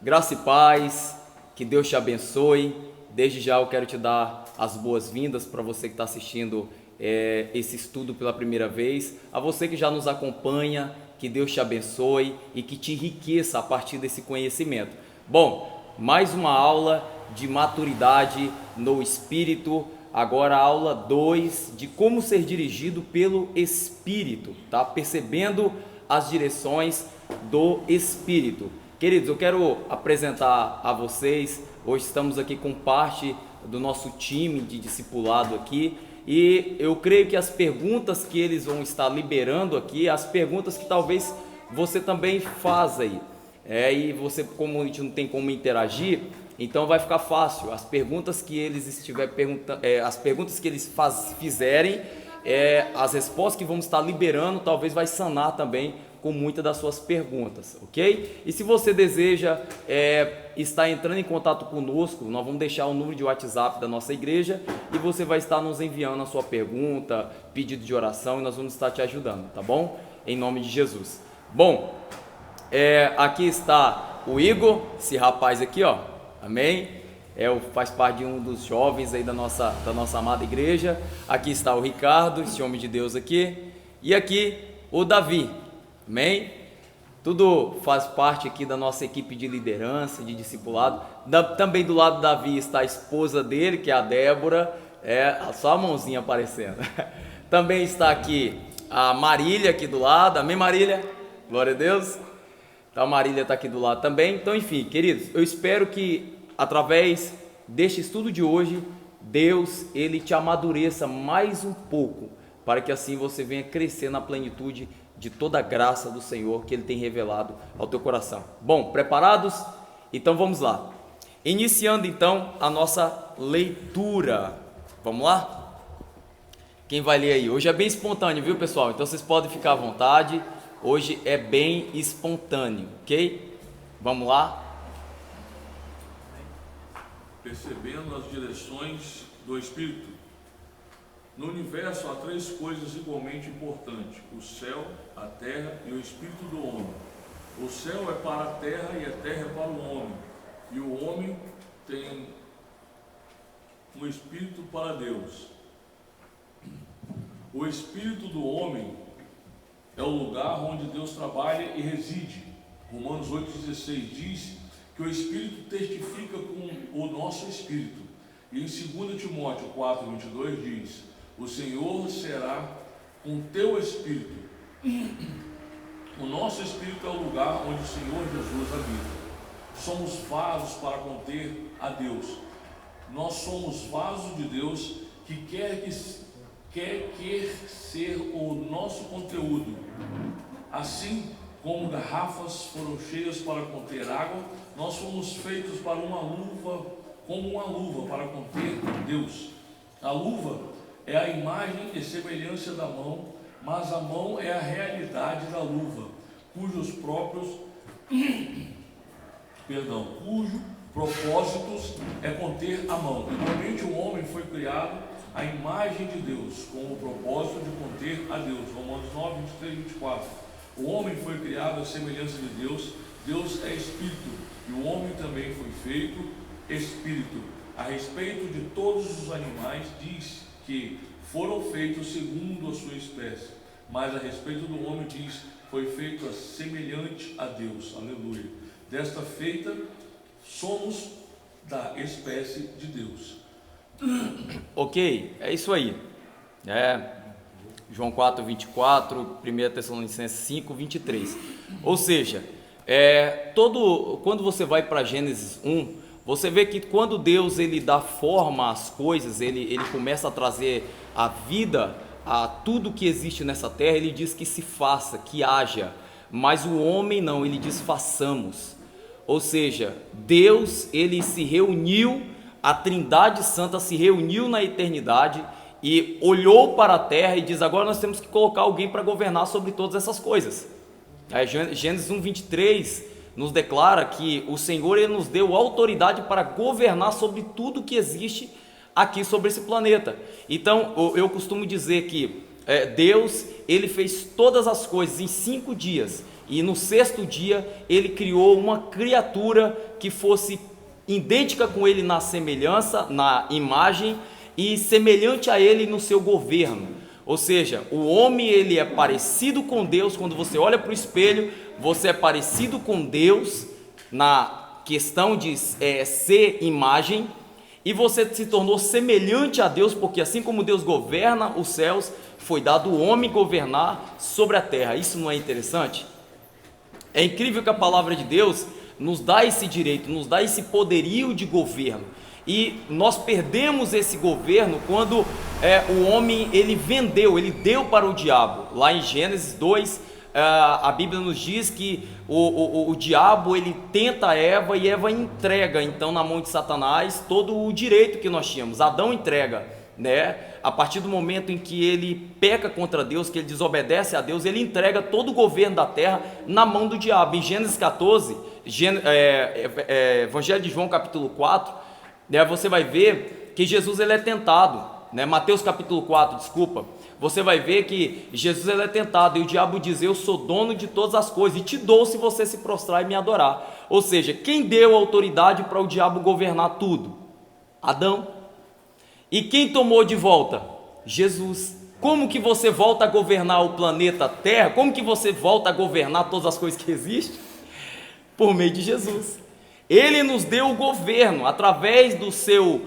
Graça e paz, que Deus te abençoe. Desde já eu quero te dar as boas-vindas para você que está assistindo esse estudo pela primeira vez. A você que já nos acompanha, que Deus te abençoe e que te enriqueça a partir desse conhecimento. Bom, mais uma aula de maturidade no Espírito. Agora a aula 2 de como ser dirigido pelo Espírito, tá? Percebendo as direções do Espírito. Queridos, eu quero apresentar a vocês, hoje estamos aqui com parte do nosso time de discipulado aqui, e eu creio que as perguntas que eles vão estar liberando aqui, as perguntas que talvez você também faz aí, e você, como a gente não tem como interagir, então vai ficar fácil, as perguntas que eles estiver perguntando, as perguntas que eles fizerem, as respostas que vamos estar liberando, talvez vai sanar também com muitas das suas perguntas, ok? E se você deseja estar entrando em contato conosco, nós vamos deixar o número de WhatsApp da nossa igreja e você vai estar nos enviando a sua pergunta, pedido de oração e nós vamos estar te ajudando, tá bom? Em nome de Jesus. Bom, aqui está o Igor, esse rapaz aqui, ó, amém? Faz parte de um dos jovens aí da nossa amada igreja. Aqui está o Ricardo, esse homem de Deus aqui, e aqui o Davi. Amém? Tudo faz parte aqui da nossa equipe de liderança, de discipulado. Também do lado do Davi está a esposa dele, que é a Débora, só a mãozinha aparecendo. Também está aqui a Marília aqui do lado, amém Marília? Glória a Deus. Então a Marília está aqui do lado também. Então enfim, queridos, eu espero que através deste estudo de hoje, Deus, Ele te amadureça mais um pouco, para que assim você venha crescer na plenitude de toda a graça do Senhor que Ele tem revelado ao teu coração. Bom, preparados? Então vamos lá. Iniciando então a nossa leitura. Vamos lá? Quem vai ler aí? Hoje é bem espontâneo, viu pessoal? Então vocês podem ficar à vontade. Hoje é bem espontâneo, ok? Vamos lá? Percebendo as direções do Espírito. No universo há três coisas igualmente importantes: o céu, a terra e o espírito do homem. O céu é para a terra e a terra é para o homem, e o homem tem um espírito para Deus. O espírito do homem é o lugar onde Deus trabalha e reside. Romanos 8,16 diz que o espírito testifica com o nosso espírito. E em 2 Timóteo 4,22 diz: o Senhor será com teu espírito. O nosso espírito é o lugar onde o Senhor Jesus habita. Somos vasos para conter a Deus. Nós somos vasos de Deus que quer ser o nosso conteúdo. Assim como garrafas foram cheias para conter água, nós fomos feitos para como uma luva para conter Deus. A luva é a imagem e semelhança da mão, mas a mão é a realidade da luva, cujos propósitos é conter a mão. Igualmente o homem foi criado à imagem de Deus, com o propósito de conter a Deus. Romanos 9, 23 e 24. O homem foi criado à semelhança de Deus. Deus é espírito, e o homem também foi feito espírito. A respeito de todos os animais, diz que foram feitos segundo a sua espécie, mas a respeito do homem diz: foi feito semelhante a Deus. Aleluia. Desta feita somos da espécie de Deus. Ok, é isso aí. João 4:24, 1 Tessalonicenses 5:23. Ou seja, quando você vai para Gênesis 1, você vê que quando Deus ele dá forma às coisas, ele começa a trazer a vida a tudo que existe nessa terra. Ele diz que se faça, que haja, mas o homem não, ele diz façamos. Ou seja, Deus ele se reuniu, a Trindade Santa se reuniu na eternidade e olhou para a terra e diz: agora nós temos que colocar alguém para governar sobre todas essas coisas. Gênesis 1:23 nos declara que o Senhor ele nos deu autoridade para governar sobre tudo que existe aqui sobre esse planeta. Então eu costumo dizer que Deus ele fez todas as coisas em 5 dias e no sexto dia ele criou uma criatura que fosse idêntica com ele na semelhança, na imagem, e semelhante a ele no seu governo. Ou seja, o homem ele é parecido com Deus. Quando você olha para o espelho, você é parecido com Deus na questão de ser imagem, e você se tornou semelhante a Deus, porque assim como Deus governa os céus, foi dado o homem governar sobre a terra. Isso não é interessante? É incrível que a palavra de Deus nos dá esse direito, nos dá esse poderio de governo, e nós perdemos esse governo quando o homem ele deu para o diabo. Lá em Gênesis 2, a Bíblia nos diz que o diabo ele tenta Eva, e Eva entrega então na mão de Satanás todo o direito que nós tínhamos. Adão entrega, né? A partir do momento em que ele peca contra Deus, que ele desobedece a Deus, ele entrega todo o governo da terra na mão do diabo. Em Gênesis 14, Evangelho de João capítulo 4, né, você vai ver que Jesus ele é tentado, né? Mateus capítulo 4, desculpa. Você vai ver que Jesus ele é tentado, e o diabo diz: eu sou dono de todas as coisas, e te dou se você se prostrar e me adorar. Ou seja, quem deu autoridade para o diabo governar tudo? Adão. E quem tomou de volta? Jesus. Como que você volta a governar o planeta Terra? Como que você volta a governar todas as coisas que existem? Por meio de Jesus. Ele nos deu o governo, através do seu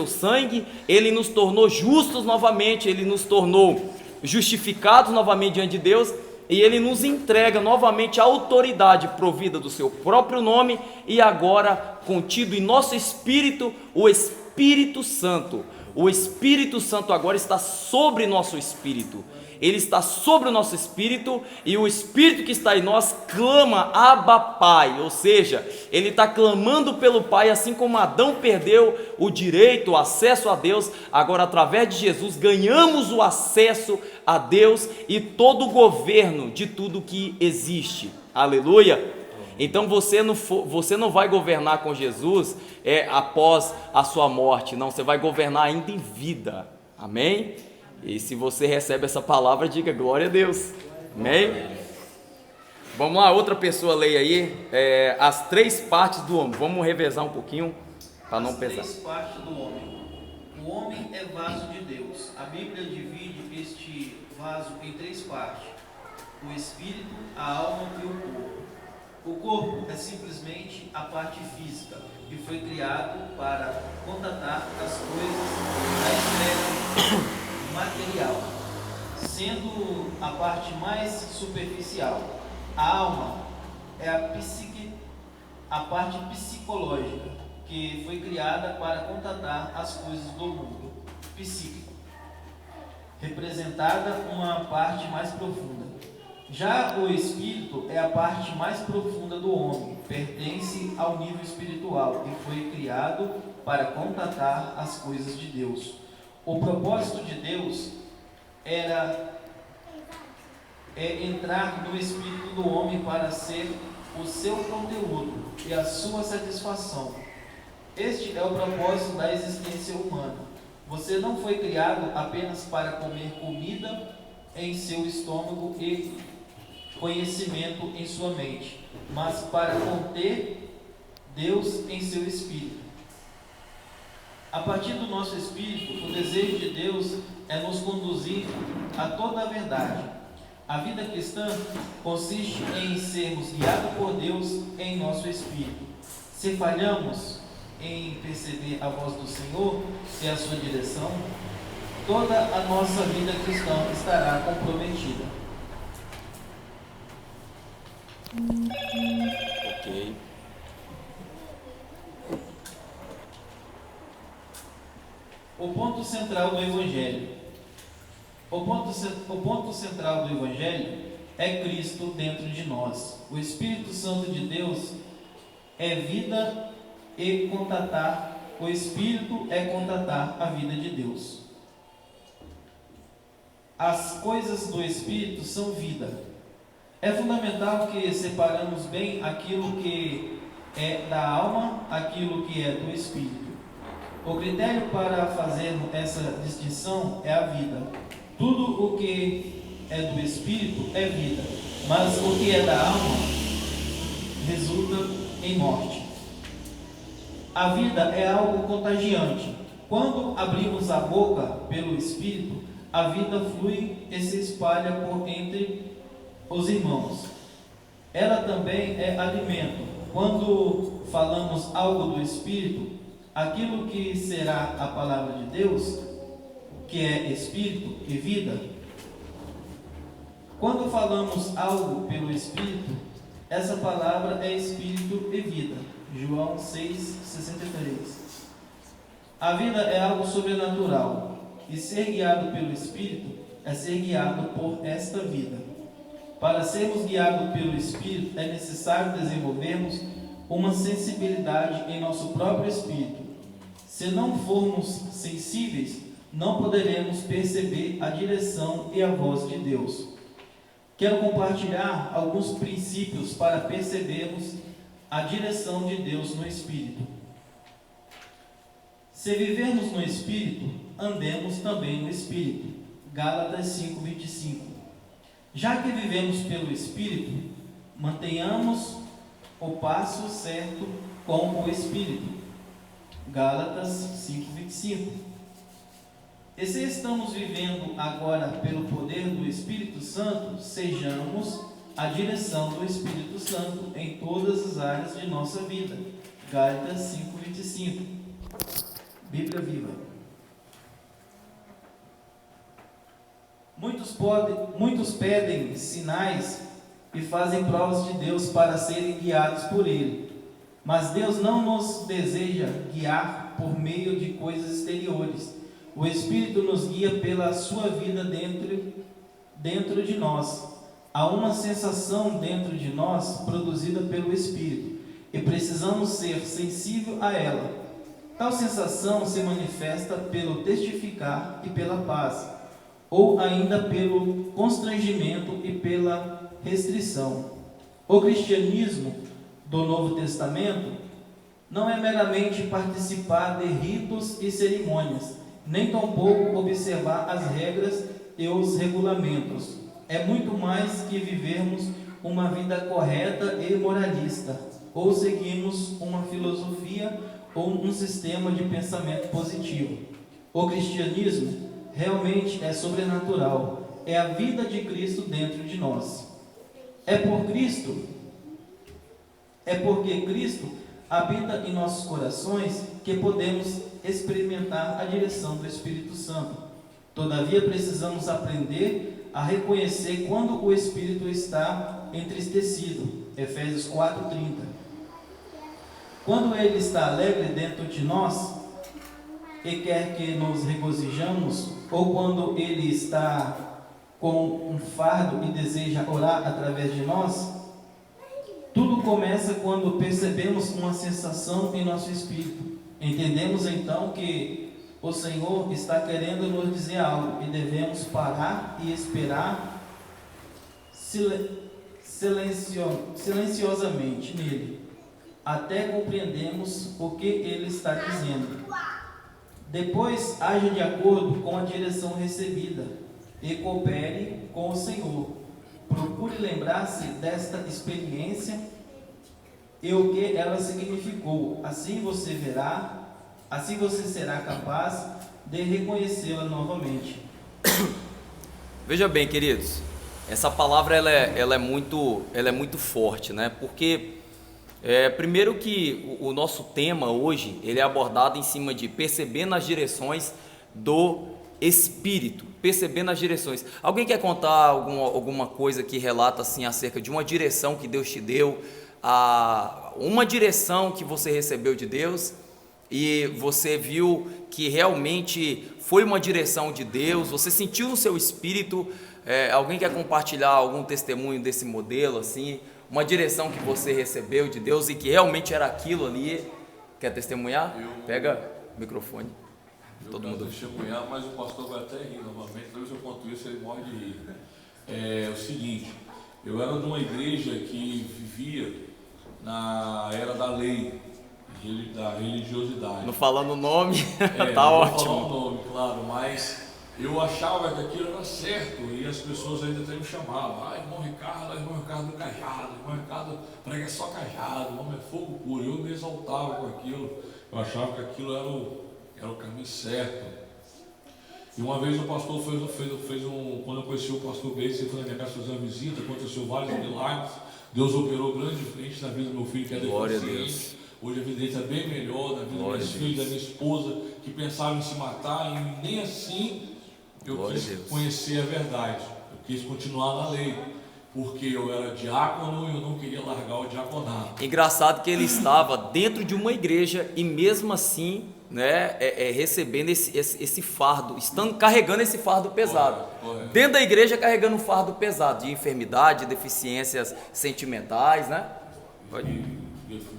sangue, ele nos tornou justos novamente, ele nos tornou justificados novamente diante de Deus, e ele nos entrega novamente a autoridade provida do seu próprio nome, e agora contido em nosso espírito, o Espírito Santo. O Espírito Santo agora está sobre nosso espírito. Ele está sobre o nosso espírito, e o Espírito que está em nós clama: Abba, Pai. Ou seja, ele está clamando pelo Pai, assim como Adão perdeu o direito, o acesso a Deus. Agora, através de Jesus, ganhamos o acesso a Deus e todo o governo de tudo que existe. Aleluia! Então você não vai governar com Jesus após a sua morte, não, você vai governar ainda em vida. Amém? E se você recebe essa palavra, diga glória a Deus. Amém? Vamos lá, outra pessoa leia aí as três partes do homem. Vamos revezar um pouquinho para não pesar. As três partes do homem. O homem é vaso de Deus. A Bíblia divide este vaso em três partes: o espírito, a alma e o corpo. O corpo é simplesmente a parte física, que foi criado para contatar as coisas da esfera material, sendo a parte mais superficial. A alma é a parte psicológica, que foi criada para contatar as coisas do mundo psíquico, representada uma parte mais profunda. Já o espírito é a parte mais profunda do homem, pertence ao nível espiritual e foi criado para contatar as coisas de Deus. O propósito de Deus é entrar no espírito do homem para ser o seu conteúdo e a sua satisfação. Este é o propósito da existência humana. Você não foi criado apenas para comer comida em seu estômago e conhecimento em sua mente, mas para conter Deus em seu espírito. A partir do nosso espírito, o desejo de Deus é nos conduzir a toda a verdade. A vida cristã consiste em sermos guiados por Deus em nosso espírito. Se falhamos em perceber a voz do Senhor e a sua direção, toda a nossa vida cristã estará comprometida. Ok. O ponto central do Evangelho. O ponto central do Evangelho é Cristo dentro de nós. O Espírito Santo de Deus é vida e contatar. O Espírito é contatar a vida de Deus. As coisas do Espírito são vida. É fundamental que separamos bem aquilo que é da alma, aquilo que é do Espírito. O critério para fazer essa distinção é a vida. Tudo o que é do Espírito é vida. mas o que é da alma resulta em morte. A vida é algo contagiante. Quando abrimos a boca pelo Espírito, a vida flui e se espalha por entre os irmãos. Ela também é alimento. Quando falamos algo do Espírito, aquilo que será a palavra de Deus, que é Espírito e vida. Quando falamos algo pelo Espírito, essa palavra é Espírito e vida. João 6,63. A vida é algo sobrenatural, e ser guiado pelo Espírito é ser guiado por esta vida. Para sermos guiados pelo Espírito, é necessário desenvolvermos uma sensibilidade em nosso próprio espírito. Se não formos sensíveis, não poderemos perceber a direção e a voz de Deus. Quero compartilhar alguns princípios para percebermos a direção de Deus no Espírito. Se vivermos no Espírito, andemos também no Espírito. Gálatas 5:25. Já que vivemos pelo Espírito, mantenhamos o passo certo com o Espírito. Gálatas 5:25. E se estamos vivendo agora pelo poder do Espírito Santo, sejamos a direção do Espírito Santo em todas as áreas de nossa vida. Gálatas 5:25. Bíblia Viva. Muitos pedem sinais e fazem provas de Deus para serem guiados por Ele. Mas Deus não nos deseja guiar por meio de coisas exteriores. O Espírito nos guia pela sua vida dentro de nós. Há uma sensação dentro de nós produzida pelo Espírito e precisamos ser sensíveis a ela. Tal sensação se manifesta pelo testificar e pela paz, ou ainda pelo constrangimento e pela restrição. O cristianismo do Novo Testamento não é meramente participar de ritos e cerimônias, nem tampouco observar as regras e os regulamentos. É muito mais que vivermos uma vida correta e moralista, ou seguirmos uma filosofia ou um sistema de pensamento positivo. O cristianismo realmente é sobrenatural, é a vida de Cristo dentro de nós. É porque Cristo habita em nossos corações que podemos experimentar a direção do Espírito Santo. Todavia, precisamos aprender a reconhecer quando o Espírito está entristecido. Efésios 4:30. Quando Ele está alegre dentro de nós e quer que nos regozijamos, ou quando Ele está com um fardo e deseja orar através de nós, tudo começa quando percebemos uma sensação em nosso espírito. Entendemos então que o Senhor está querendo nos dizer algo e devemos parar e esperar silenciosamente nele, até compreendemos o que ele está dizendo. Depois, haja de acordo com a direção recebida e coopere com o Senhor. Procure lembrar-se desta experiência e o que ela significou. Assim você será capaz de reconhecê-la novamente. Veja bem, queridos, essa palavra ela é muito forte, né? Porque primeiro que o nosso tema hoje ele é abordado em cima de percebendo as direções do Espírito, percebendo as direções. Alguém quer contar alguma coisa que relata assim acerca de uma direção que Deus te deu, uma direção que você recebeu de Deus e você viu que realmente foi uma direção de Deus, você sentiu no seu espírito? Alguém quer compartilhar algum testemunho desse modelo assim? Uma direção que você recebeu de Deus e que realmente era aquilo ali? Quer testemunhar? Pega o microfone. Todo mundo testemunhar, mas o pastor vai até rir novamente. Talvez eu conto isso, ele morre de rir. É o seguinte: eu era de uma igreja que vivia na era da lei, da religiosidade. Não falando o nome, tá não ótimo. Não falando o nome, claro, mas eu achava que aquilo era certo e as pessoas ainda até me chamavam, irmão Ricardo do cajado, irmão Ricardo prega só cajado, irmão é fogo puro. Eu me exaltava com aquilo, eu achava que aquilo era o caminho certo. E uma vez o pastor quando eu conheci o pastor Bates, ele foi na minha casa fazer uma visita, aconteceu vários milagres, Deus operou grandemente na vida do meu filho que é deficiente. Hoje a vida dele está bem melhor, na vida dos meus filhos, da minha esposa, que pensava em se matar, e nem assim eu quis conhecer a verdade, eu quis continuar na lei, porque eu era diácono e eu não queria largar o diaconato. Engraçado que ele estava dentro de uma igreja e mesmo assim, né, recebendo esse fardo, carregando esse fardo pesado. Correto. Dentro da igreja carregando um fardo pesado de enfermidade, deficiências sentimentais, né?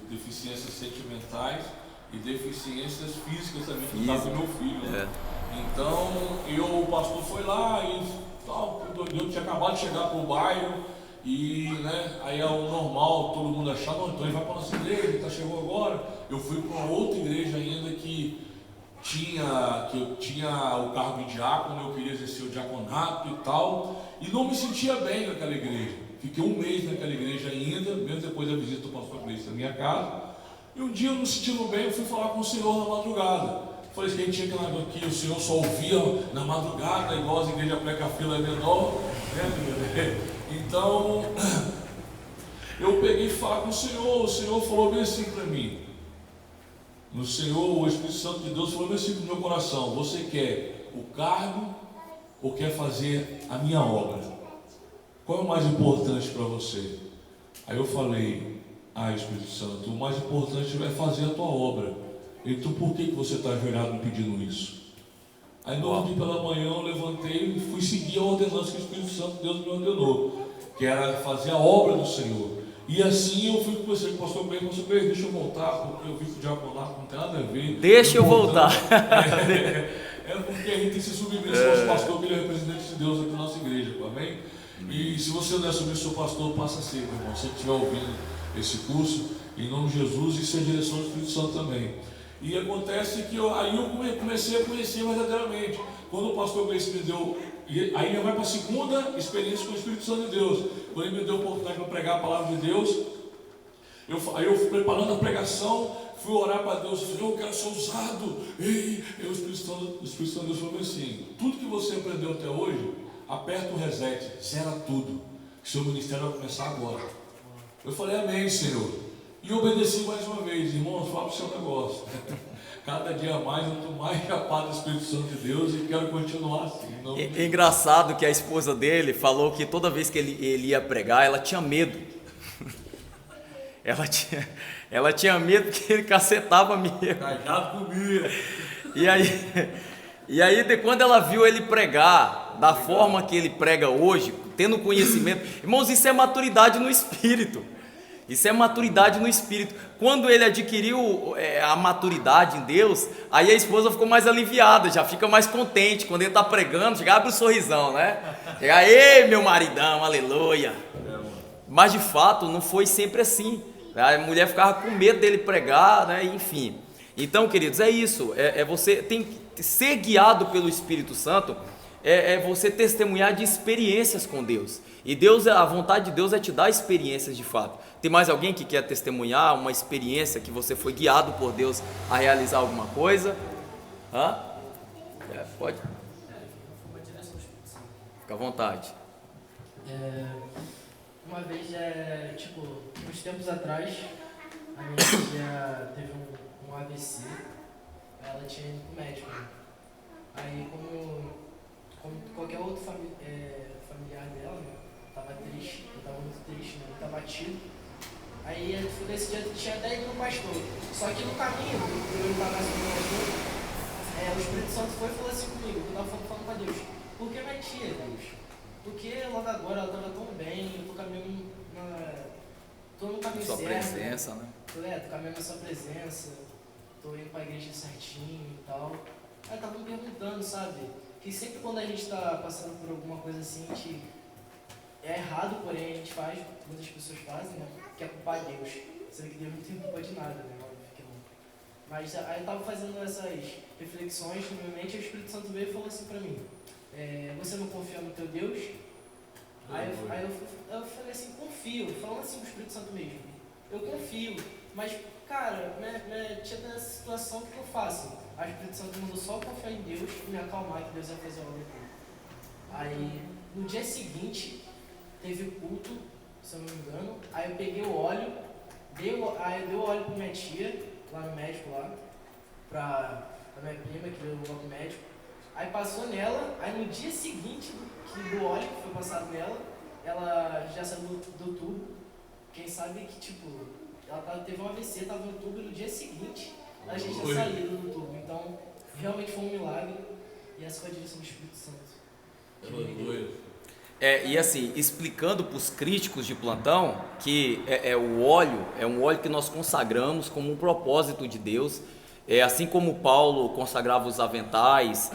Deficiências sentimentais e deficiências físicas também, que estava do meu filho. Né? Então, o pastor foi lá e tal, eu tinha acabado de chegar para o bairro e, né, aí é o normal, todo mundo achava, não, então ele vai para a nossa igreja, chegou agora. Eu fui para uma outra igreja ainda que eu tinha o cargo de diácono, eu queria exercer o diaconato e tal, e não me sentia bem naquela igreja. Fiquei um mês naquela igreja ainda, mesmo depois da visita do pastor Gleice na minha casa. E um dia, eu não sentindo bem, eu fui falar com o Senhor na madrugada. Falei que a gente tinha que o Senhor só ouvia na madrugada, igual as igrejas pré-cafila é menor. Né? Então, eu peguei e falei com o Senhor falou bem assim para mim. O Senhor, o Espírito Santo de Deus falou bem assim no meu coração: você quer o cargo ou quer fazer a minha obra? Qual é o mais importante para você? Aí eu falei: Espírito Santo, o mais importante é fazer a tua obra. Então por que você está ajoelhado me pedindo isso? Aí no outro dia pela manhã eu levantei e fui seguir a ordenança que o Espírito Santo Deus me ordenou, que era fazer a obra do Senhor. E assim eu fui conversando com o pastor Bem, deixa eu voltar, porque eu vi que o diaconato não tem nada a ver. Deixa eu voltar. É porque a gente tem que se submeter ao pastor, que ele é representante de Deus aqui na nossa igreja, amém? E se você não é submisso ao seu pastor, passa a ser, meu irmão. Se você estiver ouvindo esse curso, em nome de Jesus, isso é a direção do Espírito Santo também. E acontece que eu comecei a conhecer verdadeiramente. Quando o pastor Gleice me deu, aí já vai para a segunda experiência com o Espírito Santo de Deus. Quando ele me deu a oportunidade para pregar a palavra de Deus, aí eu fui preparando a pregação, fui orar para Deus, falei: eu quero ser usado. E o Espírito Santo de Deus falou assim: tudo que você aprendeu até hoje, aperta o reset, zera tudo. Seu ministério vai começar agora. Eu falei: amém, Senhor. E obedeci mais uma vez. Irmãos, fala para o seu negócio. Cada dia mais eu estou mais chapado do Espírito Santo de Deus e quero continuar assim. É engraçado que a esposa dele falou que toda vez que ele ia pregar, ela tinha medo. Ela tinha medo que ele cacetava mesmo. Cajado comigo. E aí, quando ela viu ele pregar da forma que ele prega hoje, tendo conhecimento, irmãos, isso é maturidade no espírito. Isso é maturidade no espírito. Quando ele adquiriu a maturidade em Deus, aí a esposa ficou mais aliviada, já fica mais contente. Quando ele está pregando, chega, abre o sorrisão, né? Chega: ei, meu maridão, aleluia. Mas de fato não foi sempre assim. A mulher ficava com medo dele pregar, né? Enfim. Então, queridos, é isso. Você tem que ser guiado pelo Espírito Santo. Você testemunhar de experiências com Deus. E a vontade de Deus é te dar experiências de fato. Tem mais alguém que quer testemunhar uma experiência que você foi guiado por Deus a realizar alguma coisa? Pode? Fica à vontade. Uma vez, uns tempos atrás, a minha tia teve um AVC. Ela tinha ido pro médico. Né? Aí, como qualquer outro familiar dela, né? Tava triste, eu tava muito triste, né? Tava batido. Aí nesse dia eu tinha até ido no pastor. Só que no caminho, eu indo pra casa do pastor, o Espírito Santo foi e falou assim comigo, eu tava falando pra Deus: por que minha tia, Deus? Porque logo agora ela tava tão bem, eu tô caminhando tô no caminho certo. Sua presença, né? Tô caminhando na sua presença, tô indo pra igreja certinho e tal. Aí tava me perguntando, sabe? Que sempre quando a gente está passando por alguma coisa assim, é errado, porém a gente faz, muitas pessoas fazem, né? Que é culpar Deus. Sendo que Deus não tem culpa de nada, né? Óbvio que não. Mas aí eu tava fazendo essas reflexões na minha mente e o Espírito Santo veio e falou assim pra mim, você não confia no teu Deus? Aí eu falei assim, confio, falando assim pro Espírito Santo mesmo. Eu confio, mas, cara, tinha essa situação, o que eu faço? Aí o Espírito Santo mandou só confiar em Deus e me acalmar que Deus ia fazer a obra dele. Aí, no dia seguinte, teve culto, se eu não me engano, aí eu peguei o óleo, aí eu dei o óleo pra minha tia, lá no médico lá, pra minha prima que levou pro médico. Aí passou nela, aí no dia seguinte do óleo que foi passado nela, ela já saiu do tubo. Quem sabe que, tipo, ela teve um AVC, tava no tubo e no dia seguinte ela já tinha saído do tubo. Então, realmente foi um milagre e essa foi a direção do Espírito Santo. E assim, explicando para os críticos de plantão que o óleo é um óleo que nós consagramos como um propósito de Deus. Assim como Paulo consagrava os aventais,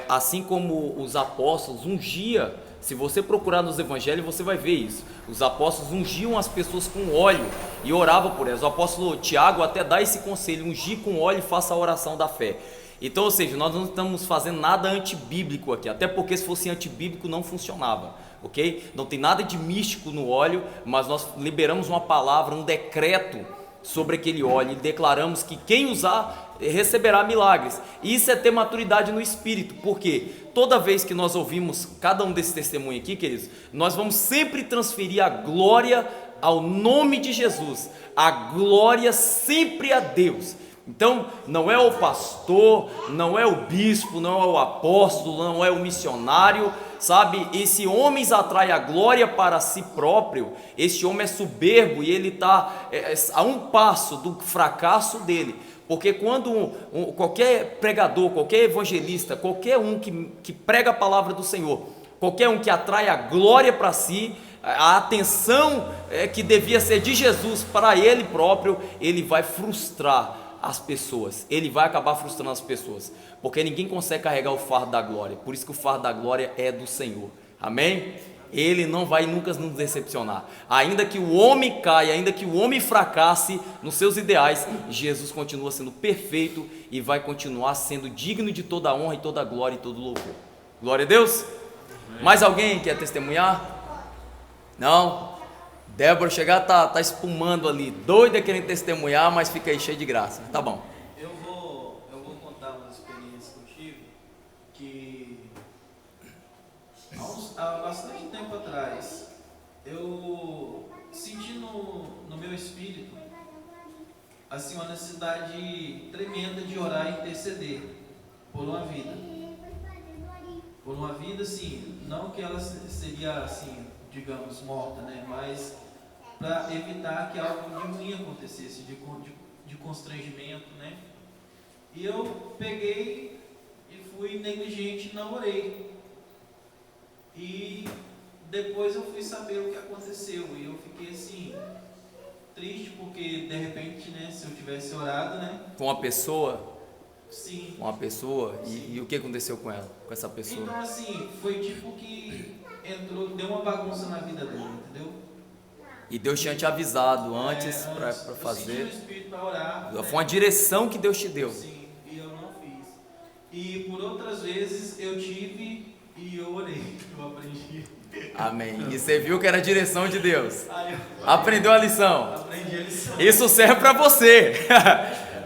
assim como os apóstolos ungia, se você procurar nos evangelhos você vai ver isso, os apóstolos ungiam as pessoas com óleo e oravam por elas. O apóstolo Tiago até dá esse conselho, ungir com óleo e faça a oração da fé. Então, ou seja, nós não estamos fazendo nada antibíblico aqui, até porque se fosse antibíblico não funcionava, ok? Não tem nada de místico no óleo, mas nós liberamos uma palavra, um decreto sobre aquele óleo e declaramos que quem usar receberá milagres. E isso é ter maturidade no Espírito, porque toda vez que nós ouvimos cada um desses testemunhos aqui, queridos, nós vamos sempre transferir a glória ao nome de Jesus, a glória sempre a Deus. Então, não é o pastor, não é o bispo, não é o apóstolo, não é o missionário, sabe? Esse homem atrai a glória para si próprio, esse homem é soberbo e ele está a um passo do fracasso dele. Porque quando qualquer pregador, qualquer evangelista, qualquer um que prega a palavra do Senhor, qualquer um que atrai a glória para si, a atenção que devia ser de Jesus para ele próprio, ele vai frustrar as pessoas, ele vai acabar frustrando as pessoas, porque ninguém consegue carregar o fardo da glória. Por isso que o fardo da glória é do Senhor, amém? Ele não vai nunca nos decepcionar, ainda que o homem caia, ainda que o homem fracasse nos seus ideais, Jesus continua sendo perfeito e vai continuar sendo digno de toda a honra e toda a glória e todo o louvor. Glória a Deus. Mais alguém quer testemunhar? Não? Débora chegar, tá espumando ali, doida querendo testemunhar, mas fica aí cheio de graça. Tá bom. Eu vou contar uma experiência que eu tive, que há bastante tempo atrás, eu senti no meu espírito assim, uma necessidade tremenda de orar e interceder por uma vida. Por uma vida, assim, não que ela seria assim, digamos, morta, né? Mas para evitar que algo de ruim acontecesse, de constrangimento, né? E eu peguei e fui negligente e não orei. E depois eu fui saber o que aconteceu e eu fiquei assim, triste, porque de repente, né, se eu tivesse orado, né? Com uma pessoa? Sim. Com uma pessoa? E o que aconteceu com ela, com essa pessoa? Então assim, foi tipo que deu uma bagunça na vida dela, entendeu? E Deus tinha te avisado antes para fazer. Eu senti o Espírito para orar. Foi uma direção que Deus te deu. Sim, e eu não fiz. E por outras vezes eu tive e eu orei, eu aprendi. Amém. E você viu que era a direção de Deus. Aí Aprendeu a lição. aprendi a lição. Isso serve para você.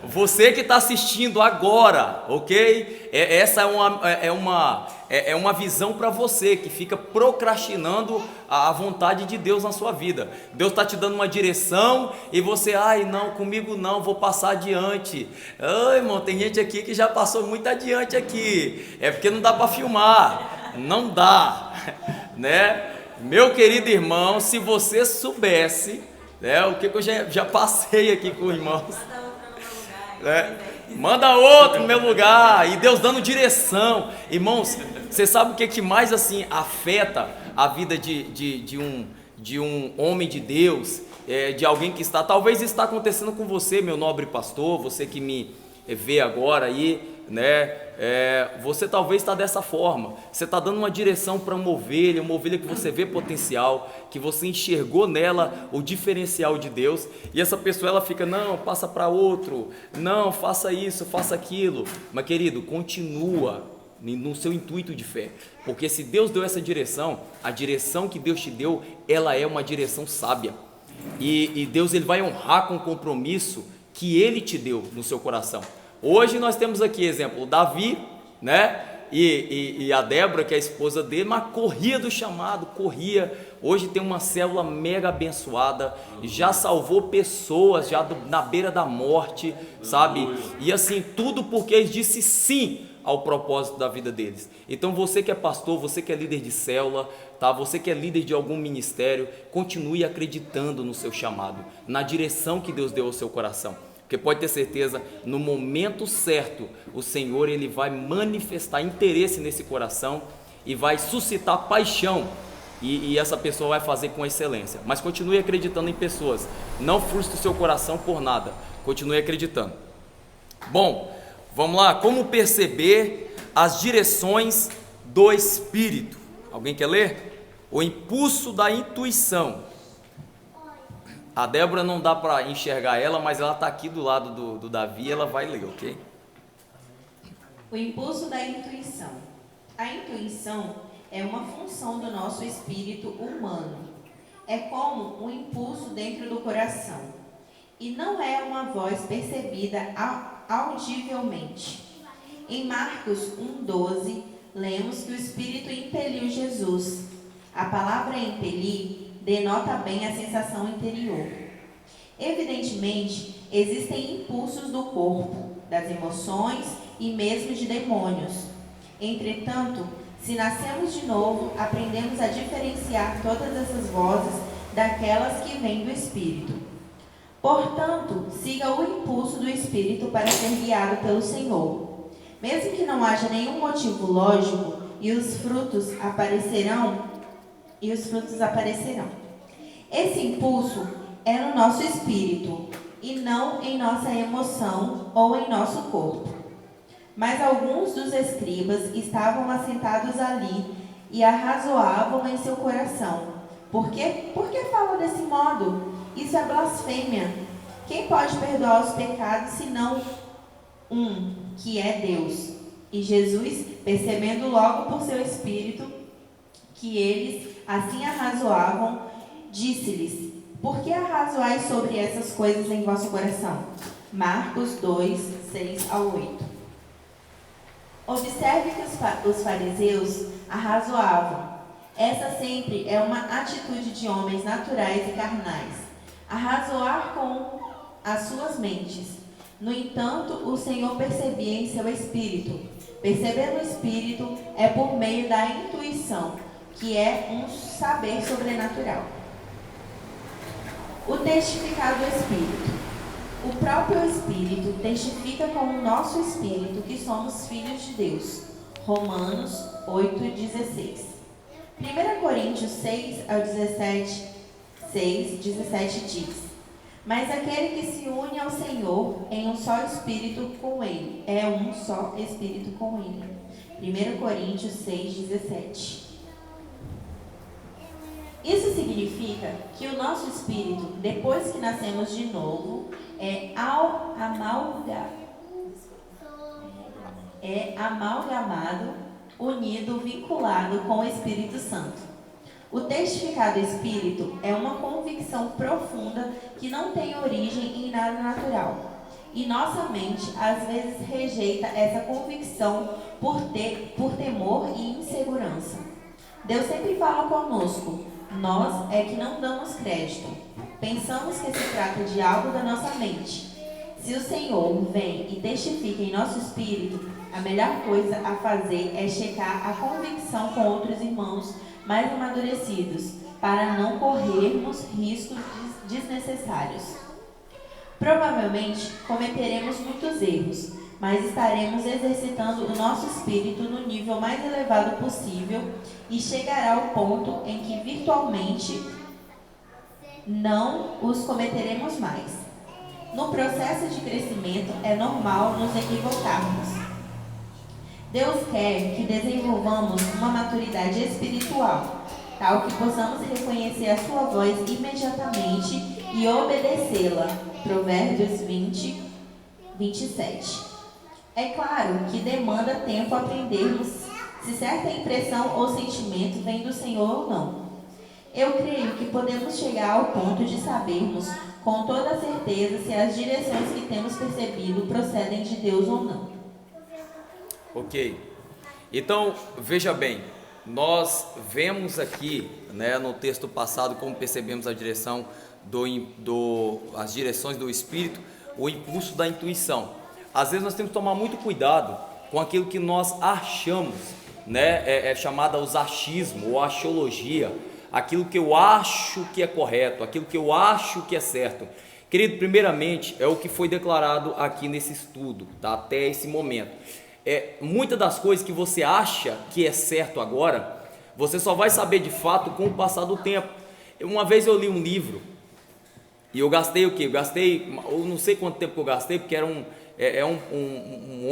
Você que está assistindo agora, ok? Essa é uma visão para você que fica procrastinando a vontade de Deus na sua vida. Deus está te dando uma direção e você, ai não, comigo não, vou passar adiante. Ai, irmão, tem gente aqui que já passou muito adiante aqui. É porque não dá para filmar, não dá, né? Meu querido irmão, se você soubesse, né, o que eu já passei aqui com irmãos. Manda outro no meu lugar. E Deus dando direção. Irmãos, você sabe o que mais assim afeta a vida de um homem de Deus, de alguém que talvez está acontecendo com você, meu nobre pastor, você que me vê agora aí, né? Você talvez está dessa forma, você está dando uma direção para uma ovelha que você vê potencial, que você enxergou nela o diferencial de Deus, e essa pessoa ela fica, não, passa para outro, não, faça isso, faça aquilo. Mas querido, continua no seu intuito de fé, porque se Deus deu essa direção, a direção que Deus te deu, ela é uma direção sábia, e Deus ele vai honrar com o compromisso que Ele te deu no seu coração. Hoje nós temos aqui, exemplo, o Davi, né? E a Débora, que é a esposa dele, mas corria do chamado, corria. Hoje tem uma célula mega abençoada, já salvou pessoas já na beira da morte, sabe? E assim, tudo porque eles disse sim ao propósito da vida deles. Então você que é pastor, você que é líder de célula, tá? Você que é líder de algum ministério, continue acreditando no seu chamado, na direção que Deus deu ao seu coração. Porque pode ter certeza, no momento certo, o Senhor ele vai manifestar interesse nesse coração e vai suscitar paixão, e essa pessoa vai fazer com excelência. Mas continue acreditando em pessoas, não frustre o seu coração por nada, continue acreditando. Bom, vamos lá, como perceber as direções do Espírito? Alguém quer ler? O impulso da intuição. A Débora não dá para enxergar ela, mas ela está aqui do lado do Davi, ela vai ler, ok? O impulso da intuição. A intuição é uma função do nosso espírito humano. É como um impulso dentro do coração. E não é uma voz percebida audivelmente. Em Marcos 1,12, lemos que o Espírito impeliu Jesus. A palavra impelir denota bem a sensação interior. Evidentemente, existem impulsos do corpo, das emoções e mesmo de demônios. Entretanto, se nascemos de novo, aprendemos a diferenciar todas essas vozes daquelas que vêm do Espírito. Portanto, siga o impulso do Espírito para ser guiado pelo Senhor. Mesmo que não haja nenhum motivo lógico, e os frutos aparecerão. Esse impulso é no nosso espírito e não em nossa emoção ou em nosso corpo. Mas alguns dos escribas estavam assentados ali e arrazoavam em seu coração. Por que falam desse modo? Isso é blasfêmia. Quem pode perdoar os pecados senão um, que é Deus? E Jesus, percebendo logo por seu espírito que eles assim arrazoavam, disse-lhes: por que arrazoais sobre essas coisas em vosso coração? Marcos 2, 6 ao 8. Observe que os fariseus arrazoavam. Essa sempre é uma atitude de homens naturais e carnais. Arrazoar com as suas mentes. No entanto, o Senhor percebia em seu espírito. Perceber no espírito é por meio da intuição, que é um saber sobrenatural. O testificar do Espírito. O próprio Espírito testifica com o nosso espírito que somos filhos de Deus. Romanos 8,16. 1 Coríntios 6 ao 17, 17 diz: mas aquele que se une ao Senhor em um só espírito com Ele, é um só espírito com Ele. 1 Coríntios 6,17. Isso significa que o nosso espírito, depois que nascemos de novo, é amalgamado, unido, vinculado com o Espírito Santo. O testificar do Espírito é uma convicção profunda que não tem origem em nada natural. E nossa mente, às vezes, rejeita essa convicção por temor e insegurança. Deus sempre fala conosco. Nós é que não damos crédito. Pensamos que se trata de algo da nossa mente. Se o Senhor vem e testifica em nosso espírito, a melhor coisa a fazer é checar a convicção com outros irmãos mais amadurecidos, para não corrermos riscos desnecessários. Provavelmente cometeremos muitos erros, mas estaremos exercitando o nosso espírito no nível mais elevado possível e chegará ao ponto em que virtualmente não os cometeremos mais. No processo de crescimento é normal nos equivocarmos. Deus quer que desenvolvamos uma maturidade espiritual, tal que possamos reconhecer a sua voz imediatamente e obedecê-la. Provérbios 20, 27. É claro que demanda tempo aprendermos se certa impressão ou sentimento vem do Senhor ou não. Eu creio que podemos chegar ao ponto de sabermos com toda certeza se as direções que temos percebido procedem de Deus ou não. Ok. Então, veja bem, nós vemos aqui, né, no texto passado, como percebemos a direção as direções do Espírito, o impulso da intuição. Às vezes nós temos que tomar muito cuidado com aquilo que nós achamos, né? É chamada os achismo ou axiologia, aquilo que eu acho que é correto, aquilo que eu acho que é certo. Querido, primeiramente é o que foi declarado aqui nesse estudo, tá? Até esse momento. Muitas das coisas que você acha que é certo agora, você só vai saber de fato com o passar do tempo. Uma vez eu li um livro e eu gastei o quê? Eu não sei quanto tempo que eu gastei, porque era um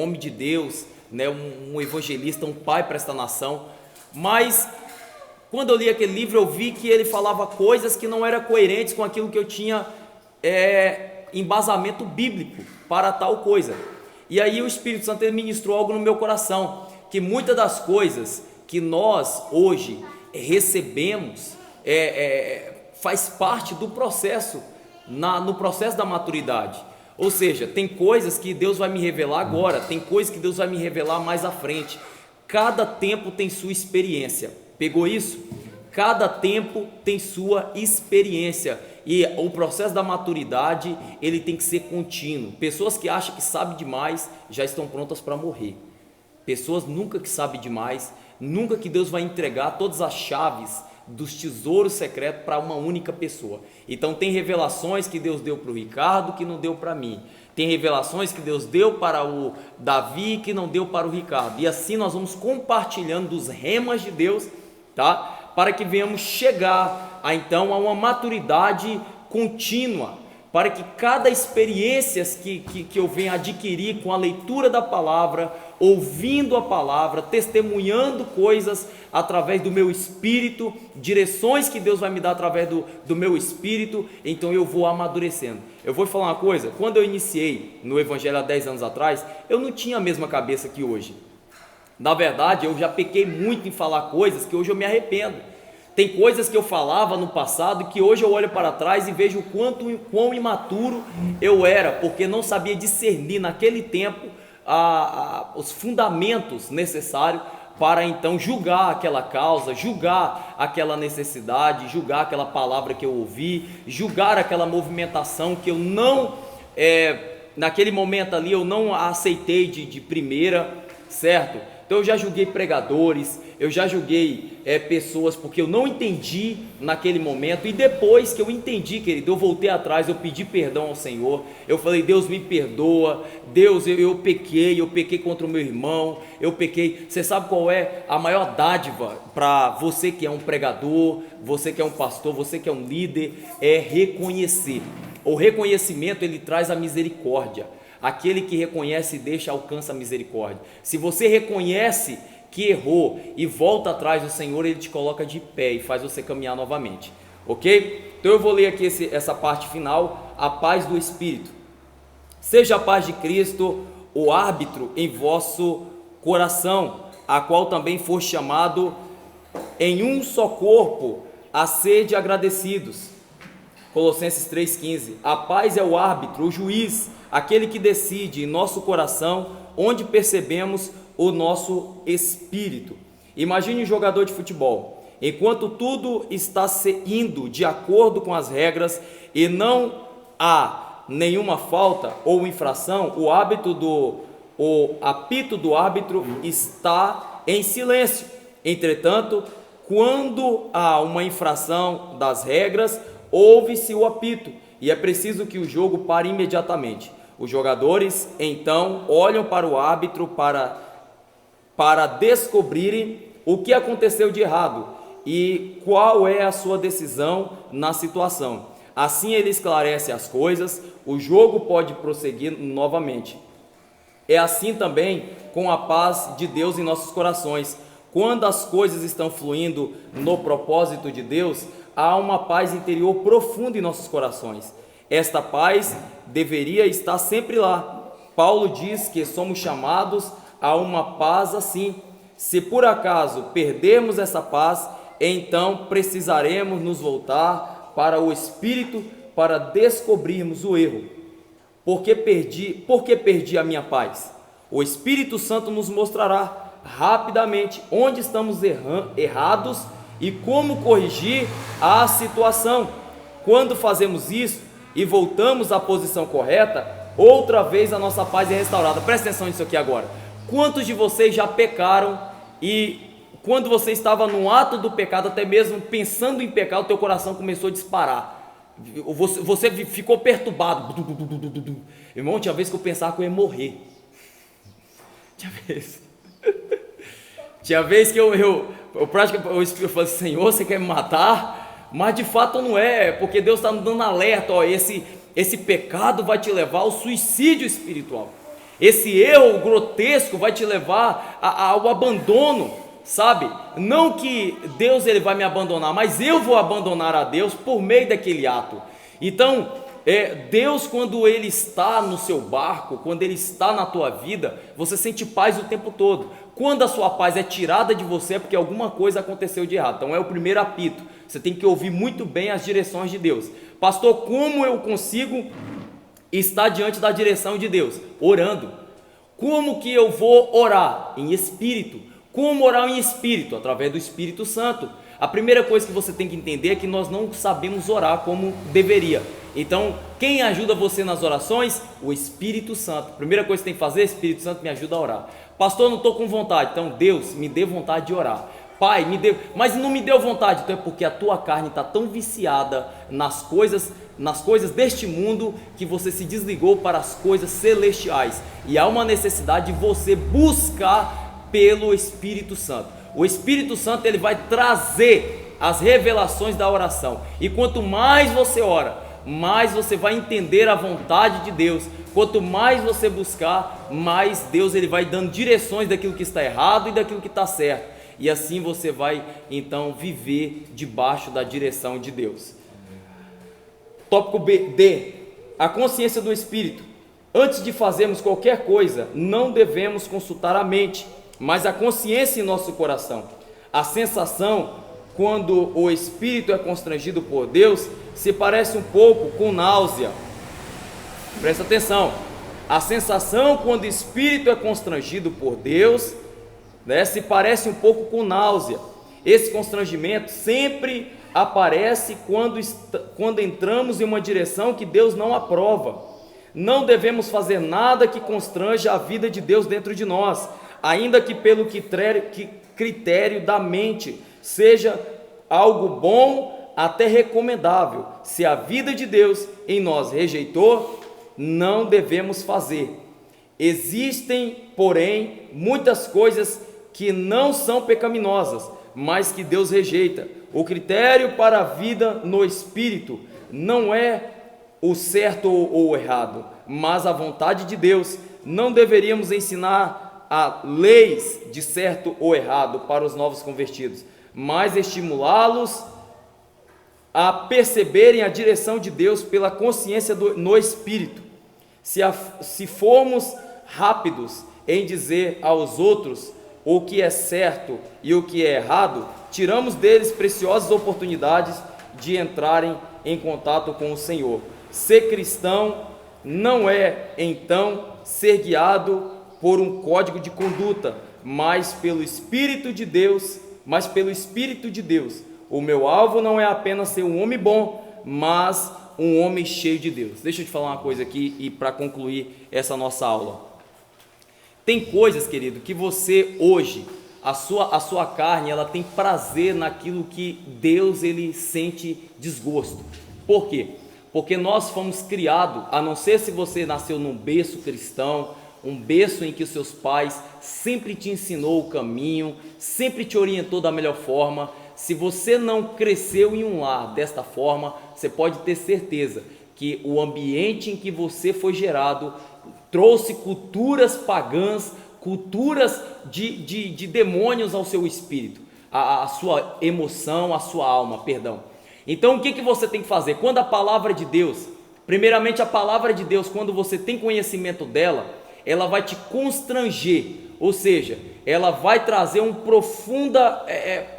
homem de Deus, né? Um evangelista, um pai para esta nação. Mas quando eu li aquele livro, eu vi que ele falava coisas que não eram coerentes com aquilo que eu tinha embasamento bíblico para tal coisa. E aí o Espírito Santo ele ministrou algo no meu coração, que muitas das coisas que nós hoje recebemos faz parte do processo, no processo da maturidade. Ou seja, tem coisas que Deus vai me revelar agora, tem coisas que Deus vai me revelar mais à frente. Cada tempo tem sua experiência. Pegou isso? Cada tempo tem sua experiência. E o processo da maturidade, ele tem que ser contínuo. Pessoas que acham que sabem demais, já estão prontas para morrer. Pessoas nunca que sabem demais, nunca que Deus vai entregar todas as chaves dos tesouros secretos para uma única pessoa. Então tem revelações que Deus deu para o Ricardo que não deu para mim. Tem revelações que Deus deu para o Davi que não deu para o Ricardo. E assim nós vamos compartilhando dos remas de Deus, tá? Para que venhamos chegar então a uma maturidade contínua, para que cada experiência que eu venha adquirir com a leitura da palavra, ouvindo a palavra, testemunhando coisas através do meu espírito, direções que Deus vai me dar através do meu espírito, então eu vou amadurecendo. Eu vou falar uma coisa, quando eu iniciei no Evangelho há 10 anos atrás, eu não tinha a mesma cabeça que hoje. Na verdade, eu já pequei muito em falar coisas que hoje eu me arrependo. Tem coisas que eu falava no passado que hoje eu olho para trás e vejo o quão imaturo eu era, porque não sabia discernir naquele tempo os fundamentos necessários para então julgar aquela causa, julgar aquela necessidade, julgar aquela palavra que eu ouvi, julgar aquela movimentação que eu não, naquele momento ali eu não aceitei de primeira, certo? Então eu já julguei pregadores, eu já julguei pessoas porque eu não entendi naquele momento, e depois que eu entendi, querido, eu voltei atrás, eu pedi perdão ao Senhor, eu falei, Deus me perdoa, Deus, eu pequei contra o meu irmão, eu pequei. Você sabe qual é a maior dádiva para você que é um pregador, você que é um pastor, você que é um líder? É reconhecer. O reconhecimento ele traz a misericórdia. Aquele que reconhece e deixa alcança a misericórdia. Se você reconhece que errou e volta atrás do Senhor, Ele te coloca de pé e faz você caminhar novamente, ok? Então eu vou ler aqui essa parte final, a paz do Espírito. Seja a paz de Cristo o árbitro em vosso coração, a qual também for chamado em um só corpo, a sede agradecidos. Colossenses 3,15. A paz é o árbitro, o juiz, aquele que decide em nosso coração onde percebemos o nosso espírito. Imagine um jogador de futebol. Enquanto tudo está indo de acordo com as regras e não há nenhuma falta ou infração, o apito do árbitro está em silêncio. Entretanto, quando há uma infração das regras, ouve-se o apito e é preciso que o jogo pare imediatamente. Os jogadores então olham para o árbitro para descobrirem o que aconteceu de errado e qual é a sua decisão na situação. Assim ele esclarece as coisas, o jogo pode prosseguir novamente. É assim também com a paz de Deus em nossos corações. Quando as coisas estão fluindo no propósito de Deus, há uma paz interior profunda em nossos corações. Esta paz deveria estar sempre lá. Paulo diz que somos chamados a uma paz assim. Se por acaso perdermos essa paz, então precisaremos nos voltar para o Espírito para descobrirmos o erro. Por que perdi a minha paz? O Espírito Santo nos mostrará rapidamente onde estamos errados e como corrigir a situação. Quando fazemos isso e voltamos à posição correta, outra vez a nossa paz é restaurada. Presta atenção nisso aqui agora. Quantos de vocês já pecaram e quando você estava no ato do pecado, até mesmo pensando em pecar, o teu coração começou a disparar? Você ficou perturbado. Irmão, tinha vez que eu pensava que eu ia morrer. Tinha vez que eu falei, Senhor, você quer me matar? Mas de fato não é, porque Deus está nos dando alerta. Ó, esse pecado vai te levar ao suicídio espiritual. Esse erro grotesco vai te levar ao abandono, sabe? Não que Deus ele vai me abandonar, mas eu vou abandonar a Deus por meio daquele ato. Então, Deus, quando Ele está no seu barco, quando Ele está na tua vida, você sente paz o tempo todo. Quando a sua paz é tirada de você, é porque alguma coisa aconteceu de errado. Então é o primeiro apito. Você tem que ouvir muito bem as direções de Deus. Pastor, como eu consigo estar diante da direção de Deus? Orando. Como que eu vou orar? Em espírito. Como orar em espírito? Através do Espírito Santo. A primeira coisa que você tem que entender é que nós não sabemos orar como deveria. Então, quem ajuda você nas orações? O Espírito Santo. A primeira coisa que você tem que fazer, Espírito Santo me ajuda a orar. Pastor, eu não estou com vontade. Então, Deus, me dê vontade de orar. Pai, me dê, mas não me deu vontade. Então é porque a tua carne está tão viciada nas coisas deste mundo que você se desligou para as coisas celestiais. E há uma necessidade de você buscar pelo Espírito Santo. O Espírito Santo ele vai trazer as revelações da oração. E quanto mais você ora, mais você vai entender a vontade de Deus. Quanto mais você buscar, mais Deus ele vai dando direções daquilo que está errado e daquilo que está certo. E assim você vai então viver debaixo da direção de Deus. Tópico D. A consciência do Espírito. Antes de fazermos qualquer coisa, não devemos consultar a mente, mas a consciência em nosso coração. A sensação, quando o Espírito é constrangido por Deus, se parece um pouco com náusea. Presta atenção. A sensação, quando o Espírito é constrangido por Deus, se parece um pouco com náusea. Esse constrangimento sempre aparece quando entramos em uma direção que Deus não aprova. Não devemos fazer nada que constranja a vida de Deus dentro de nós, ainda que pelo critério da mente seja algo bom, até recomendável. Se a vida de Deus em nós rejeitou, não devemos fazer. Existem, porém, muitas coisas que não são pecaminosas, mas que Deus rejeita. O critério para a vida no Espírito não é o certo ou o errado, mas a vontade de Deus. Não deveríamos ensinar a leis de certo ou errado para os novos convertidos, mas estimulá-los a perceberem a direção de Deus pela consciência no Espírito. Se formos rápidos em dizer aos outros o que é certo e o que é errado, tiramos deles preciosas oportunidades de entrarem em contato com o Senhor. Ser cristão não é, então, ser guiado por um código de conduta, mas pelo Espírito de Deus. O meu alvo não é apenas ser um homem bom, mas um homem cheio de Deus. Deixa eu te falar uma coisa aqui e para concluir essa nossa aula. Tem coisas, querido, que você hoje, a sua carne, ela tem prazer naquilo que Deus ele sente desgosto. Por quê? Porque nós fomos criados, a não ser se você nasceu num berço cristão, um berço em que os seus pais sempre te ensinou o caminho, sempre te orientou da melhor forma. Se você não cresceu em um lar desta forma, você pode ter certeza que o ambiente em que você foi gerado trouxe culturas pagãs, culturas de demônios ao seu espírito, a sua emoção, a sua alma, perdão. Então o que você tem que fazer? Quando a palavra de Deus, primeiramente a palavra de Deus, quando você tem conhecimento dela, ela vai te constranger, ou seja, ela vai trazer uma profunda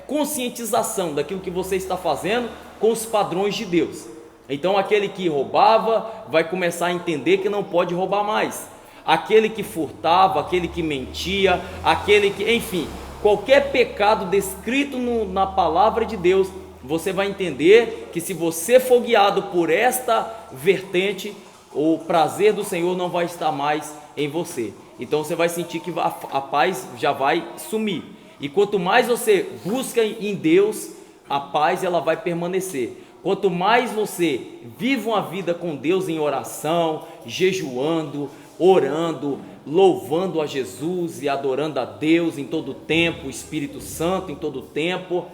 conscientização daquilo que você está fazendo com os padrões de Deus. Então aquele que roubava vai começar a entender que não pode roubar mais. Aquele que furtava, aquele que mentia, aquele que, enfim, qualquer pecado descrito na palavra de Deus, você vai entender que se você for guiado por esta vertente, o prazer do Senhor não vai estar mais em você. Então você vai sentir que a paz já vai sumir. E quanto mais você busca em Deus, a paz ela vai permanecer. Quanto mais você vive uma vida com Deus em oração, jejuando, orando, louvando a Jesus e adorando a Deus em todo o tempo, o Espírito Santo em todo o tempo,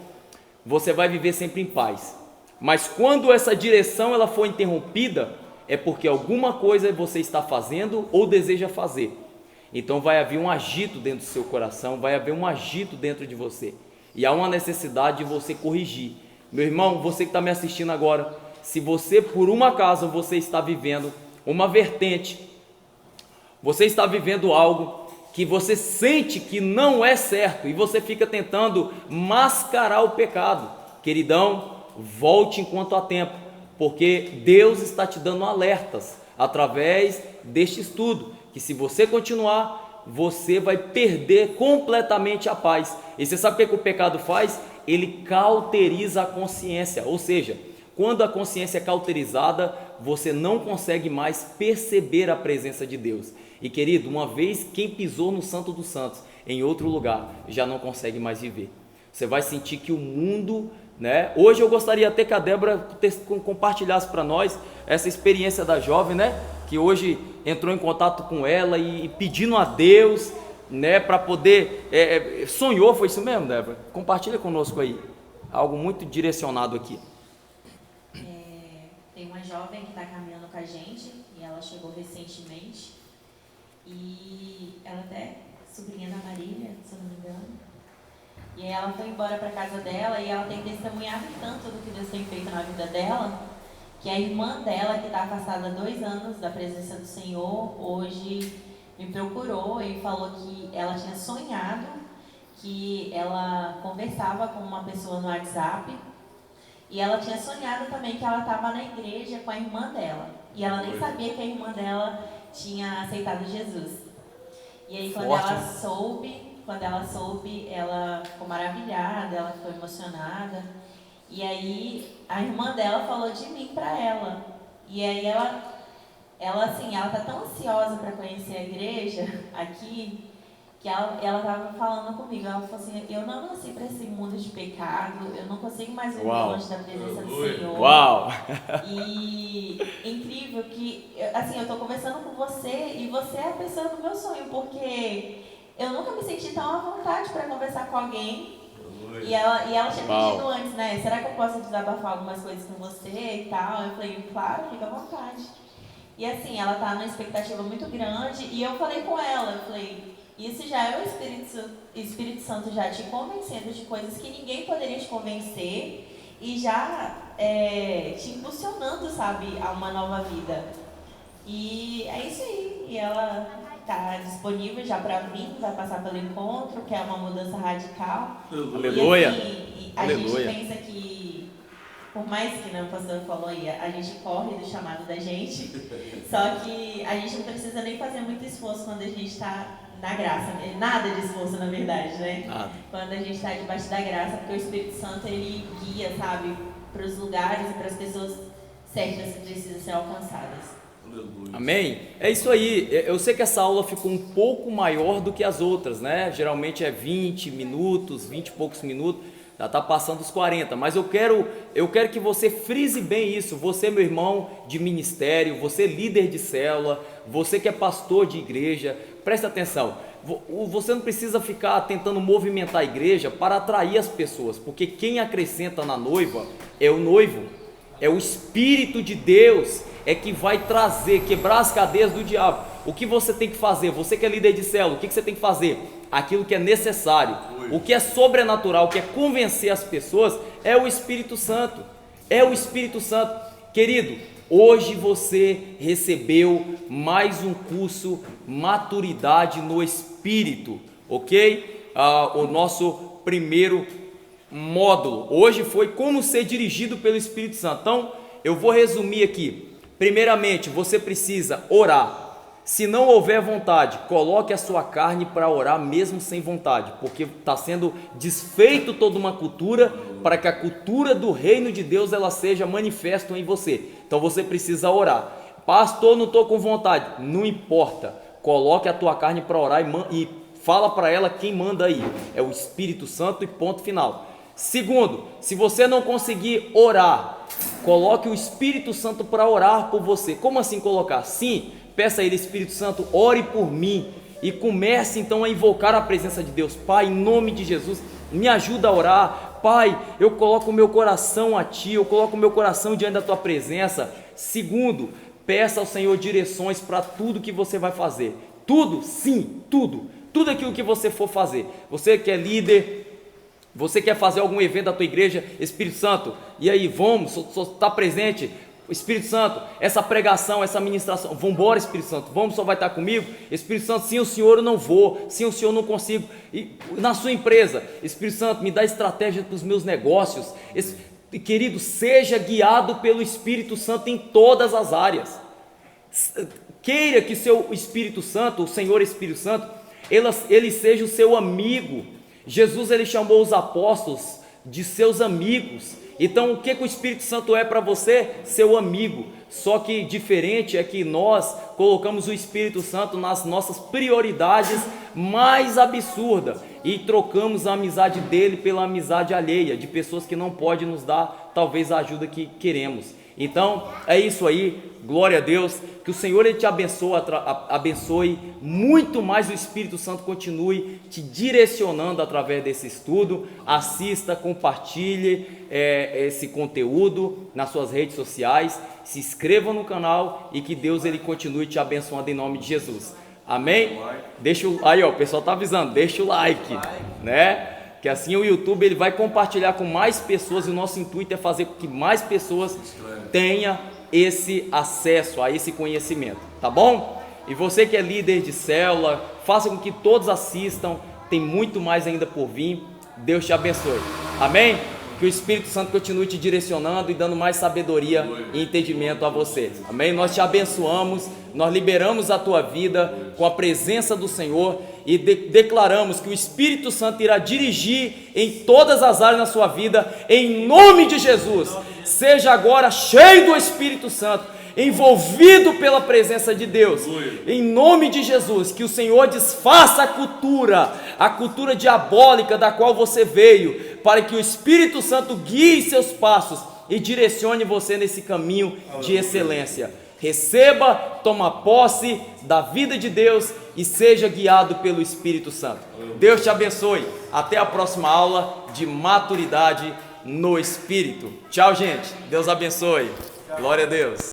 você vai viver sempre em paz. Mas quando essa direção ela for interrompida, é porque alguma coisa você está fazendo ou deseja fazer. Então vai haver um agito dentro do seu coração, vai haver um agito dentro de você. E há uma necessidade de você corrigir. Meu irmão, você que está me assistindo agora, se você por um acaso você está vivendo uma vertente, você está vivendo algo que você sente que não é certo e você fica tentando mascarar o pecado, queridão, volte enquanto há tempo, porque Deus está te dando alertas através deste estudo, que se você continuar, você vai perder completamente a paz. E você sabe o que o pecado faz? Ele cauteriza a consciência, ou seja, quando a consciência é cauterizada, você não consegue mais perceber a presença de Deus. E querido, uma vez quem pisou no Santo dos Santos, em outro lugar, já não consegue mais viver. Você vai sentir que o mundo, né? Hoje eu gostaria até que a Débora compartilhasse para nós essa experiência da jovem, né? Que hoje entrou em contato com ela e pedindo a Deus, né? Para poder, sonhou, foi isso mesmo, Débora? Compartilha conosco aí, algo muito direcionado aqui. Tem uma jovem que está caminhando com a gente e ela chegou recentemente e ela até sobrinha da Marília, se eu não me engano. E aí ela foi embora para casa dela e ela tem testemunhado tanto do que Deus tem feito na vida dela, que a irmã dela, que está afastada há 2 anos da presença do Senhor, hoje me procurou e falou que ela tinha sonhado que ela conversava com uma pessoa no WhatsApp e ela tinha sonhado também que ela estava na igreja com a irmã dela e ela nem sabia que a irmã dela tinha aceitado Jesus. E aí quando ela soube, ela ficou maravilhada, ela ficou emocionada. E aí a irmã dela falou de mim para ela. E aí ela tá tão ansiosa para conhecer a igreja aqui, que ela tava falando comigo. Ela falou assim: eu não nasci para esse mundo de pecado, eu não consigo mais viver longe da presença do Senhor. Uau! E incrível que, assim, eu tô conversando com você e você é a pessoa do meu sonho, porque eu nunca me senti tão à vontade para conversar com alguém. E ela tinha pedido antes, né? Será que eu posso desabafar algumas coisas com você e tal? Eu falei, claro, fica à vontade. E assim, ela tá numa expectativa muito grande. E eu falei com ela, eu falei, isso já é o Espírito Santo já te convencendo de coisas que ninguém poderia te convencer e já te impulsionando, sabe, a uma nova vida. E é isso aí. E ela está disponível já para vir, vai passar pelo encontro, que é uma mudança radical. Aleluia! E assim, a gente pensa que, por mais que o pastor falou aí, a gente corre do chamado da gente, só que a gente não precisa nem fazer muito esforço quando a gente está na graça, nada de esforço na verdade, né? Nada. Quando a gente está debaixo da graça, porque o Espírito Santo ele guia, sabe, para os lugares e para as pessoas certas que precisam ser alcançadas. Amém? É isso aí. Eu sei que essa aula ficou um pouco maior do que as outras, né? Geralmente é 20 minutos, 20 e poucos minutos, já está passando os 40, mas eu quero que você frise bem isso. Você, meu irmão de ministério, você líder de célula, você que é pastor de igreja, presta atenção. Você não precisa ficar tentando movimentar a igreja para atrair as pessoas, porque quem acrescenta na noiva é o noivo. É o Espírito de Deus é que vai trazer, quebrar as cadeias do diabo. O que você tem que fazer? Você que é líder de célula, o que você tem que fazer? Aquilo que é necessário. O que é sobrenatural, o que é convencer as pessoas, é o Espírito Santo. É o Espírito Santo. Querido, hoje você recebeu mais um curso Maturidade no Espírito, ok? O nosso primeiro módulo hoje foi como ser dirigido pelo Espírito Santo. Então eu vou resumir aqui. Primeiramente, você precisa orar. Se não houver vontade, coloque a sua carne para orar mesmo sem vontade, porque está sendo desfeito toda uma cultura para que a cultura do reino de Deus ela seja manifesta em você. Então você precisa orar. Pastor, não estou com vontade. Não importa. Coloque a tua carne para orar e fala para ela quem manda aí. É o Espírito Santo e ponto final. Segundo, se você não conseguir orar, coloque o Espírito Santo para orar por você. Como assim colocar? Sim, peça a Ele, Espírito Santo, ore por mim. E comece então a invocar a presença de Deus. Pai, em nome de Jesus, me ajuda a orar. Pai, eu coloco o meu coração a Ti, eu coloco o meu coração diante da Tua presença. Segundo, peça ao Senhor direções para tudo que você vai fazer. Tudo, sim, tudo. Tudo aquilo que você for fazer. Você que é líder, você quer fazer algum evento da tua igreja, Espírito Santo, e aí, vamos, só está presente, Espírito Santo, essa pregação, essa ministração, vamos embora, Espírito Santo, vamos, só vai estar comigo, Espírito Santo, sim, o Senhor eu não vou, sim, o Senhor eu não consigo, e na sua empresa, Espírito Santo, me dá estratégia para os meus negócios, querido, seja guiado pelo Espírito Santo em todas as áreas, queira que seu Espírito Santo, o Senhor Espírito Santo, ele seja o seu amigo. Jesus ele chamou os apóstolos de seus amigos. Então o que o Espírito Santo é para você? Seu amigo. Só que diferente é que nós colocamos o Espírito Santo nas nossas prioridades mais absurdas e trocamos a amizade dele pela amizade alheia, de pessoas que não podem nos dar talvez a ajuda que queremos. Então é isso aí, glória a Deus, que o Senhor ele te abençoe muito mais, o Espírito Santo continue te direcionando através desse estudo. Assista, compartilhe esse conteúdo nas suas redes sociais, se inscreva no canal e que Deus ele continue te abençoando em nome de Jesus, amém? Aí ó, o pessoal tá avisando, deixa o like, né? Que assim o YouTube ele vai compartilhar com mais pessoas e o nosso intuito é fazer com que mais pessoas tenham esse acesso a esse conhecimento, tá bom? E você que é líder de célula, faça com que todos assistam, tem muito mais ainda por vir. Deus te abençoe, amém? Que o Espírito Santo continue te direcionando e dando mais sabedoria e entendimento a você, amém? Nós te abençoamos, nós liberamos a tua vida com a presença do Senhor e declaramos que o Espírito Santo irá dirigir em todas as áreas da sua vida, em nome de Jesus. Seja agora cheio do Espírito Santo, envolvido pela presença de Deus, em nome de Jesus. Que o Senhor desfaça a cultura diabólica da qual você veio, para que o Espírito Santo guie seus passos e direcione você nesse caminho de excelência. Receba, toma posse da vida de Deus e seja guiado pelo Espírito Santo. Deus te abençoe. Até a próxima aula de maturidade no Espírito. Tchau, gente. Deus abençoe. Glória a Deus.